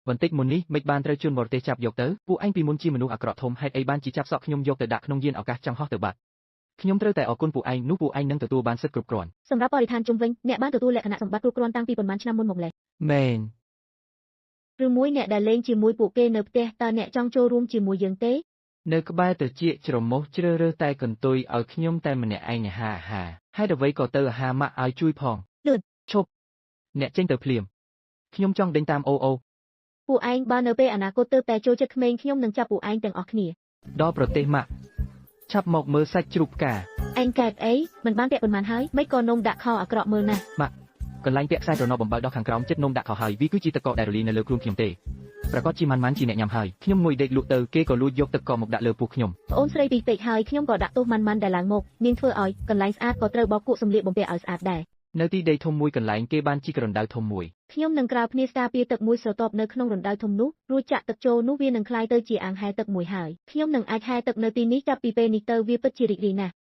បន្តិចមុននេះមិនបានត្រូវជួនបរទេសចាប់យកទៅពួកឯងពីមុនជាមនុស្សអាក្រក់ធំហេតុអីបានជាចាប់សក់ខ្ញុំយកទៅដាក់ក្នុងយានឱកាសចង់ហោះទៅបាត់ខ្ញុំត្រូវតែអរគុណពួកឯងនោះពួកឯងនឹងទទួលបានសិទ្ធិគ្រប់គ្រាន់សម្រាប់បរិស្ថានជុំវិញអ្នកបានទទួលលក្ខណៈសម្បត្តិគ្រប់គ្រាន់តាំងពីប៉ុន្មានឆ្នាំមុនមកម្ល៉េះមែនឬមួយអ្នកដែលលេងជាមួយពួកគេនៅផ្ទះតើអ្នកចង់ចូលរួមជាមួយយើងទេនៅក្បែរត្រចៀកច្រមុះជ្រើសរើសតែកន្ទុយឲ្យខ្ញុំតែម្នាក់ឯងអាហារហេតុអ្វីក៏ទៅអាហារម៉ាក់ឲ្យជួយផងលឿនឈប់អ្នកចេញទៅភ្លាមខ្ញុំចង់ដេញតាមអូពួកឯងបើនៅពេលអនាគតទើបតែចូលចិត្តក្មេងខ្ញុំនឹងចាប់ពួកឯងទាំងអស់គ្នាដល់ប្រទេសម៉ាក់ឆាប់មកមើលសាច់ជ្រូកផ្កាឯងកែបអីមិនបានពាក់ប៉ុន្មានហើយមិនក៏នំដាក់ខអាក្រក់មើលណាស់ម៉ាក់កន្លែងពាក់ខ្សែត្រណប់បំបើដល់ខាងក្រោមចិត្តនំដាក់ខហើយវាគឺជាទឹកកកដែលរលាយនៅលើខ្លួនខ្ញុំទេប្រកាសជាម៉ាន់ជាអ្នកញ៉ាំហើយខ្ញុំងុយដេកលក់ទៅគេក៏លួចយកទឹកកកមកដាក់លើពោះខ្ញុំប្អូនស្រីពីពេកហើយខ្ញុំក៏ដាក់ទោសម៉ាន់ដែលឡើងមកនាងធ្វើឲ្យកន្លែងស្អាតក៏ត្រូវបោកគក់សម្លៀកបំពាក់ឲ្យស្អាតដែរនៅទីដីធំមួយកន្លែងគេបានជីករណ្ដៅធំមួយខ្ញុំនឹងក្រាបគ្នាស្ការពារទឹកមួយស្រទាប់នៅក្នុងរណ្ដៅធំនោះរួចចាក់ទឹកចូលនោះវានឹងคล้ายទៅជាអាងហែទឹកមួយហើយខ្ញុំនឹងអាចហែទឹកនៅទីនេះចាប់ពីពេលនេះទៅវាពិតជារីករាយណាស់